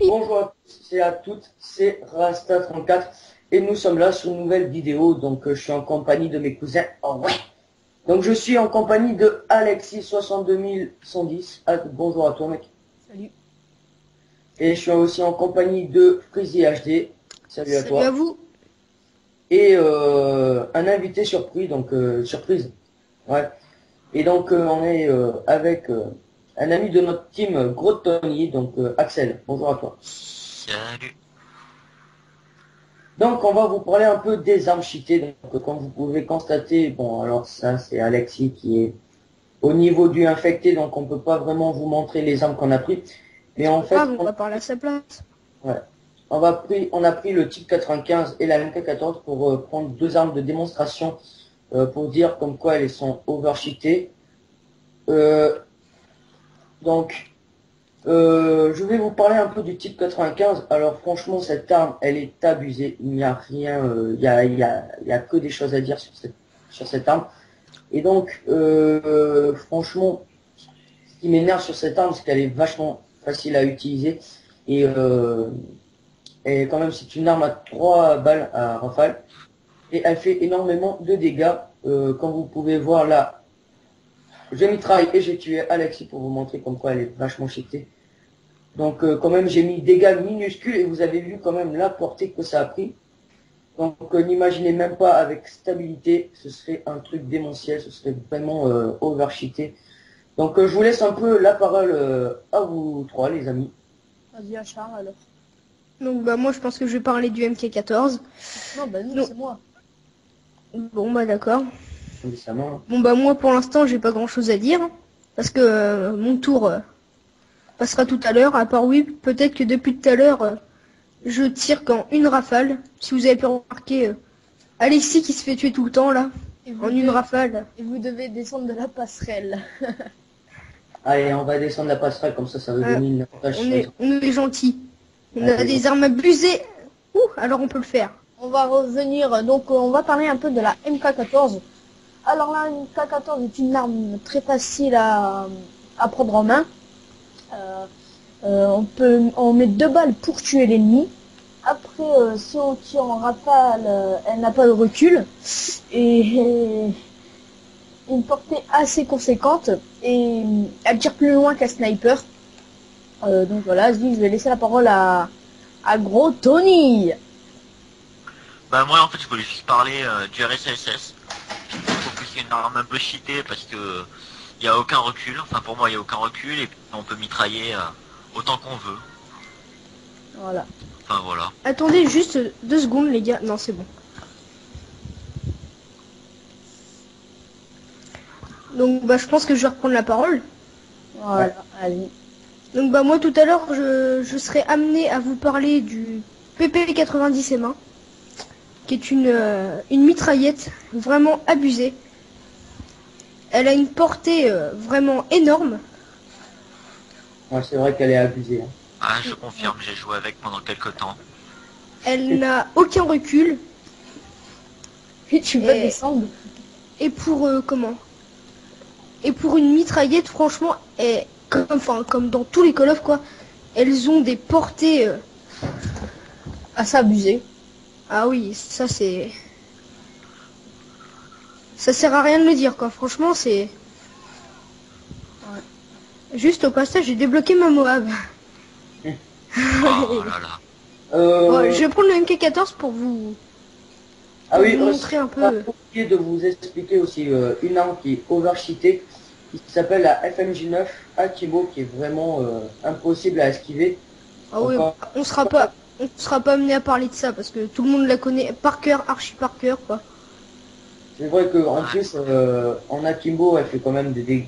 Bonjour à tous et à toutes, c'est Rasta34 et nous sommes là sur une nouvelle vidéo. Donc je suis en compagnie de mes cousins. Oh ouais. Donc je suis en compagnie de Alexis 62110. Bonjour à toi mec. Salut. Et je suis aussi en compagnie de Freezy HD. Salut à Salut à toi. vous. Et un invité surpris, donc surprise. Ouais. Et donc on est avec un ami de notre team Gros Tony, donc Axel. Bonjour à toi. Salut. Donc, on va vous parler un peu des armes cheatées. Donc, comme vous pouvez constater, bon, alors ça, c'est Alexis qui est au niveau du infecté, donc on peut pas vraiment vous montrer les armes qu'on a pris. Mais C'est en pas fait, grave, on va parler à sa place. ouais, on a pris le type 95 et la MK14 pour prendre deux armes de démonstration pour dire comme quoi elles sont overcheatées. Euh, donc, je vais vous parler un peu du type 95. Alors franchement, cette arme, elle est abusée. Il n'y a rien, il y a que des choses à dire sur cette arme. Et donc, franchement, ce qui m'énerve sur cette arme, c'est qu'elle est vachement facile à utiliser. Et quand même, c'est une arme à 3 balles à rafale. Et elle fait énormément de dégâts. Comme vous pouvez voir là, j'ai mitraille et j'ai tué Alexis pour vous montrer comme quoi elle est vachement cheatée. Donc quand même j'ai mis dégâts minuscules et vous avez vu quand même la portée que ça a pris. Donc n'imaginez même pas avec stabilité, ce serait un truc démentiel, ce serait vraiment overcheaté. Donc je vous laisse un peu la parole à vous trois les amis. Vas-y à Charles alors. Donc bah moi je pense que je vais parler du MK14. Non, bah non, Non. c'est moi. Bon bah d'accord. Récemment. Bon bah moi pour l'instant j'ai pas grand chose à dire. Parce que mon tour passera tout à l'heure. À part oui, peut-être que depuis tout à l'heure je tire qu'en une rafale. Si vous avez pu remarquer Alexis qui se fait tuer tout le temps là. Et En une rafale. Et vous devez descendre de la passerelle. Allez, on va descendre la passerelle comme ça va donner une avantage sur les autres. On est gentil. On a Allez, des armes abusées. Ouh, alors on peut le faire. On va revenir, donc on va parler un peu de la MK14. Alors la MK14 est une arme très facile à prendre en main. On met 2 balles pour tuer l'ennemi. Après, si on tire en rafale, elle n'a pas de recul. Et une portée assez conséquente. Et elle tire plus loin qu'un sniper. Donc voilà, je vais laisser la parole à Gros Tony. Bah moi en fait je voulais juste parler du RSSS. Je trouve que c'est une arme un peu cheatée parce que il y a aucun recul. Enfin pour moi il y a aucun recul et puis on peut mitrailler autant qu'on veut. Voilà. Enfin voilà. Attendez juste 2 secondes les gars. Non c'est bon. Donc bah je pense que je vais reprendre la parole. Voilà, allez. Donc bah moi tout à l'heure je serai amené à vous parler du PP90 M1 qui est une mitraillette vraiment abusée. Elle a une portée vraiment énorme. Ouais, c'est vrai qu'elle est abusée. Hein. Ah je confirme, j'ai joué avec pendant quelques temps. Elle n'a aucun recul. Et tu vas Et- descendre. Et pour Et pour une mitraillette, franchement, comme dans tous les Call of quoi, elles ont des portées. Assez abusé. Ah oui, ça c'est. Ça sert à rien de le dire quoi. Franchement, c'est. Juste au passage, j'ai débloqué ma Moab. Oh là là. Bon, je vais prendre le MK14 pour vous. Ah oui, vous aussi, montrer un peu. on va oublier de vous expliquer aussi une arme qui est overcheatée, qui s'appelle la FMJ9 Akibo, qui est vraiment impossible à esquiver. Ah oui, Encore- on sera pas amené à parler de ça parce que tout le monde la connaît par cœur, archi par cœur quoi. C'est vrai qu'en plus, en Akimbo, elle fait quand même des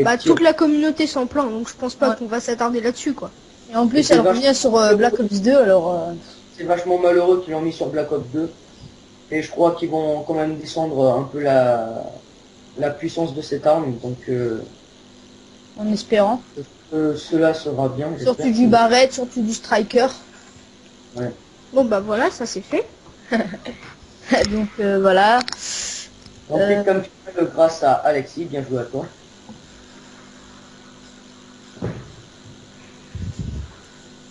Bah petits... toute la communauté s'en plaint, donc je pense pas Ouais. qu'on va s'attarder là-dessus quoi. Et en Et plus, c'est elle vachement- revient sur Black Ops 2, alors... C'est vachement malheureux qu'ils l'ont mis sur Black Ops 2. Et je crois qu'ils vont quand même descendre un peu la puissance de cette arme. Donc en espérant. cela sera bien, j'espère. Surtout du Barrett, surtout du Striker. Ouais. Bon bah voilà, ça c'est fait. Donc voilà. Donc comme tu fais grâce à Alexis, bien joué à toi.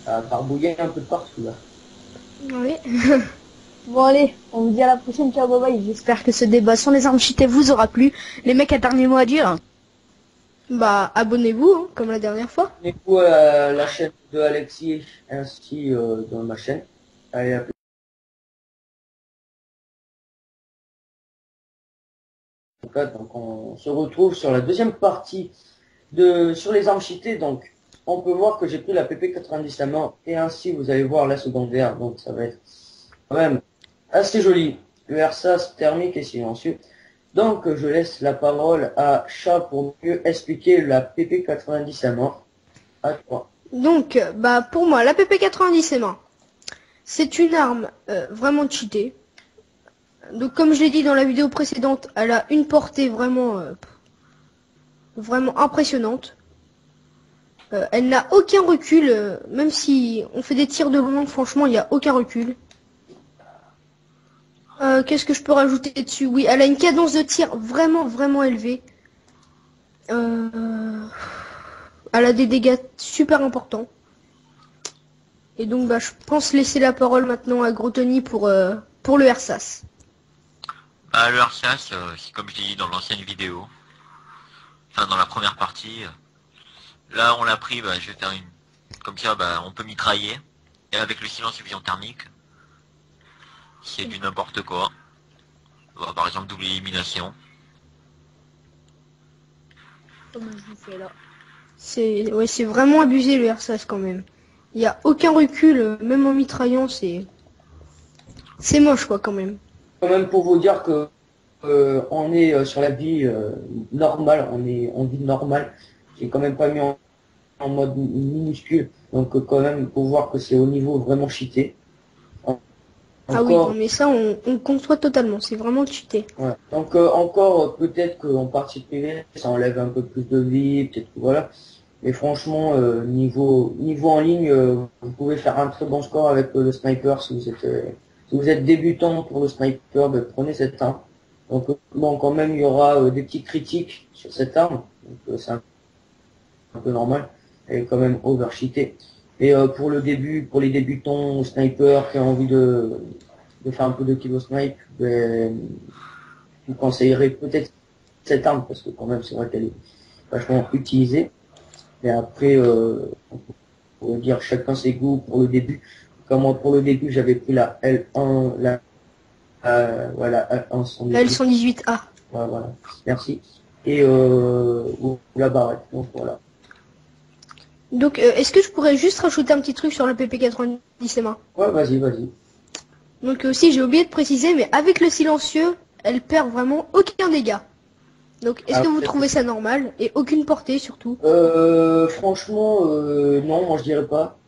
à barbouiller un peu de partout là. Oui. Bon allez, on vous dit à la prochaine, ciao, bye bye. J'espère que ce débat sur les armes cheatées vous aura plu. Les mecs, un dernier mot à dire? Bah, abonnez-vous, hein, comme la dernière fois. Abonnez-vous à la chaîne de Alexis ainsi dans ma chaîne. Allez, à donc on se retrouve sur la deuxième partie sur les armes cheatées. Donc on peut voir que j'ai pris la PP90 à main et ainsi vous allez voir la secondaire. Donc ça va être quand même assez joli. Le RSAS thermique et silencieux. Donc je laisse la parole à Chat pour mieux expliquer la PP90 à main. À toi. Donc, bah, pour moi, la PP90 main, c'est une arme vraiment cheatée. Donc, comme je l'ai dit dans la vidéo précédente, elle a une portée vraiment impressionnante. Elle n'a aucun recul, même si on fait des tirs de loin, franchement, il n'y a aucun recul. Qu'est-ce que je peux rajouter dessus? Oui, elle a une cadence de tir vraiment élevée. Elle a des dégâts super importants. Et donc, bah, je pense laisser la parole maintenant à Grotoni pour le RSAS. Bah, le RCAS, c'est comme je l'ai dit dans l'ancienne vidéo, enfin dans la première partie. Là, on l'a pris, bah, je vais faire une... Comme ça, bah, on peut mitrailler. Et avec le silence et vision thermique, c'est du n'importe quoi. Bah, par exemple, double élimination. Comme je vous fais là. C'est vraiment abusé le RSAS quand même. Il n'y a aucun recul, même en mitraillant, c'est moche quoi quand même. Quand même pour vous dire que on est sur la vie normale, on est en vie normale. J'ai quand même pas mis en mode minuscule, donc quand même pour voir que c'est au niveau vraiment cheaté. Ah oui, non, Encore, mais ça on conçoit totalement, c'est vraiment cheaté. ouais. Donc encore peut-être qu'en partie privée, ça enlève un peu plus de vie, peut-être que voilà. Mais franchement, niveau en ligne, vous pouvez faire un très bon score avec le sniper si vous êtes débutant pour le sniper, ben, prenez cette arme. Donc bon, quand même, il y aura des petites critiques sur cette arme, donc c'est un peu normal. Elle est quand même overcheatée. Et pour le début, pour les débutants sniper qui ont envie de faire un peu de kilo snipe, ben, je vous conseillerais peut-être cette arme parce que quand même, c'est vrai qu'elle est vachement utilisée. Mais après, on pourrait dire chacun ses goûts pour le début. Comme moi, pour le début, j'avais pris la L1, voilà, L1 La 118. L118A. Ouais, voilà, merci. Et ou la barrette, donc voilà. Donc est-ce que je pourrais juste rajouter un petit truc sur la PP90 main? Ouais, vas-y. Donc aussi j'ai oublié de préciser, mais avec le silencieux, elle perd vraiment aucun dégât. Donc est-ce Ah, que vous peut-être. trouvez ça normal? Et aucune portée surtout? Franchement, non, moi je dirais pas.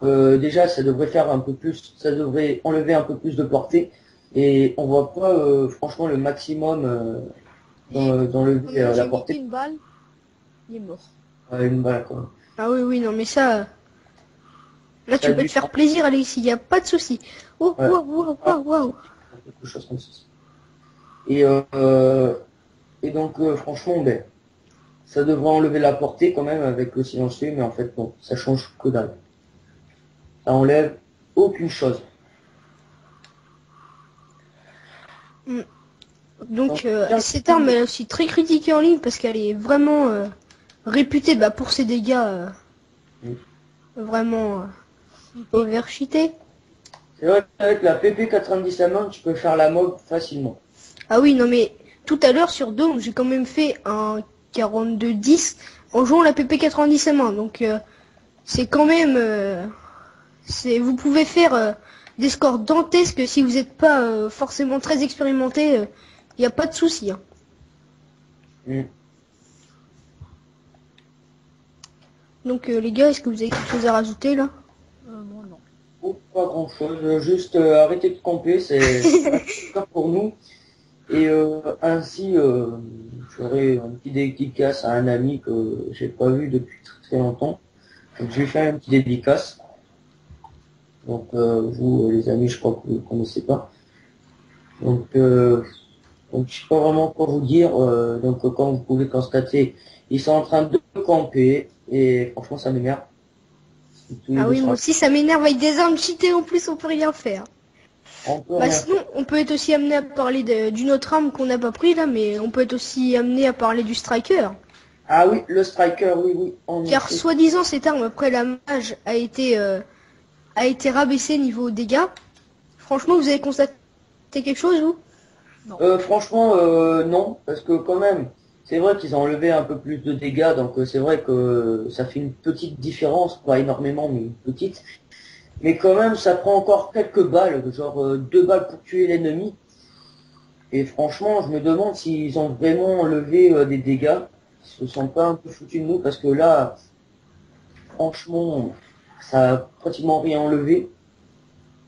Déjà, ça devrait faire un peu plus, ça devrait enlever un peu plus de portée. Et on voit pas, franchement, le maximum d'enlever la J'ai portée. niqué une balle, il est mort. Une balle, quoi. Ah oui, non mais ça... Là Ça tu a peux dû te faire plaisir Alexis, y a pas de souci. Oh, Ouais. waouh. Quelque chose comme ça. Et donc, franchement, ben, ça devrait enlever la portée quand même avec le silencieux, mais en fait, non, ça change que dalle. Ça enlève aucune chose. Donc Bien. cette arme elle est aussi très critiquée en ligne parce qu'elle est vraiment réputée bah, pour ses dégâts vraiment overcheatés. C'est vrai qu'avec la PP90 à main, tu peux faire la mob facilement. Ah oui, non mais tout à l'heure sur Dome, j'ai quand même fait un 42-10 en jouant la PP90 à main. Donc c'est quand même... vous pouvez faire des scores dantesques si vous n'êtes pas forcément très expérimenté. Il n'y a pas de souci. Hein. Mm. Donc les gars, est-ce que vous avez quelque chose à rajouter là? Moi non. Oh, pas grand chose, juste arrêter de camper, c'est pas pour nous. Et ainsi, j'aurai un petit dédicace à un ami que j'ai pas vu depuis très longtemps. Donc je vais faire une petite dédicace. Donc vous, les amis, je crois que vous ne connaissez pas. Donc je sais pas vraiment quoi vous dire. Donc comme vous pouvez constater, ils sont en train de camper et franchement ça m'énerve. Ah oui, moi aussi ça m'énerve avec des armes cheatées en plus, on peut rien faire. On peut Bah rien sinon, on peut être aussi amené à parler d'une autre arme qu'on n'a pas pris là, mais on peut être aussi amené à parler du striker. Ah oui, le striker, oui, oui. En Car effet. soi-disant cette arme après la mage a été rabaissée niveau dégâts. Franchement, vous avez constaté quelque chose vous? Franchement, non, parce que quand même, c'est vrai qu'ils ont enlevé un peu plus de dégâts, donc c'est vrai que ça fait une petite différence, pas énormément, mais une petite. Mais quand même, ça prend encore quelques balles, genre 2 balles pour tuer l'ennemi. Et franchement, je me demande s'ils ont vraiment enlevé des dégâts. Ils se sont pas un peu foutus de nous, parce que là, franchement, ça a pratiquement rien enlevé.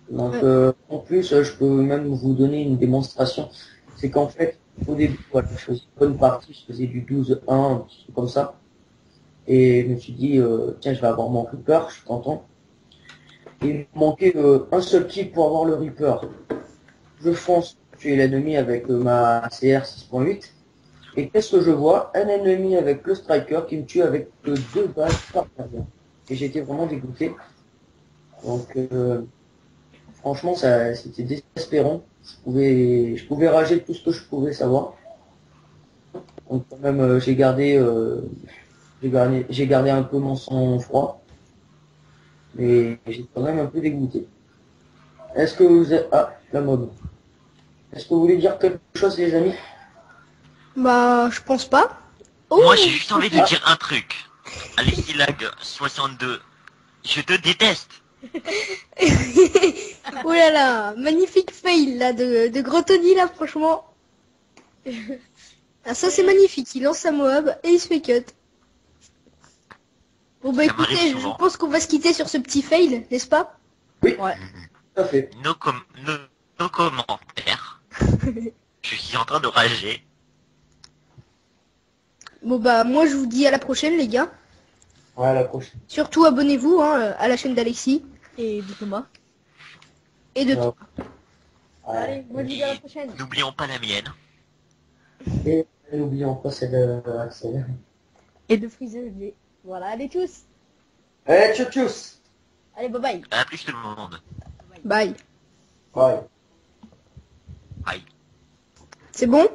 Donc Ouais. en plus, je peux même vous donner une démonstration. C'est qu'en fait, au début, voilà, je faisais une bonne partie, je faisais du 12-1, un petit truc comme ça. Et je me suis dit, tiens, je vais avoir mon Reaper, je suis content. Et il me manquait un seul kill pour avoir le Reaper. Je fonce tuer l'ennemi avec ma CR 6.8. Et qu'est-ce que je vois? Un ennemi avec le Striker qui me tue avec 2 balles par derrière. Et j'étais vraiment dégoûté. Donc franchement, ça, c'était désespérant. Je pouvais rager tout ce que je pouvais savoir. Donc quand même, j'ai gardé un peu mon sang-froid, mais j'étais quand même un peu dégoûté. Est-ce que vous êtes... Ah, la mode. Est-ce que vous voulez dire quelque chose, les amis? Bah, je pense pas. Oh Moi, j'ai juste envie de Ah. dire un truc. Alexis Lag 62, je te déteste. Oh là là, magnifique fail là de Grotoni là, franchement. Ah, ça c'est magnifique, il lance sa Moab et il se fait cut. Bon bah Ça m'arrive écoutez, je souvent. pense qu'on va se quitter sur ce petit fail, n'est-ce pas? Oui, Ouais. tout à fait. Nos commentaires. Je suis en train de rager. Bon bah moi je vous dis à la prochaine les gars. Ouais, à la prochaine. Surtout abonnez-vous hein, à la chaîne d'Alexis Et de Thomas. et de Ouais. Allez, moi je vous dis à la prochaine. N'oublions pas la mienne. Et n'oublions pas celle de Axel. Et de Freezer. Voilà, allez tous. Allez, tchou tchous. Allez, bye bye. À plus tout le monde. bye. Bye. Bye. C'est bon?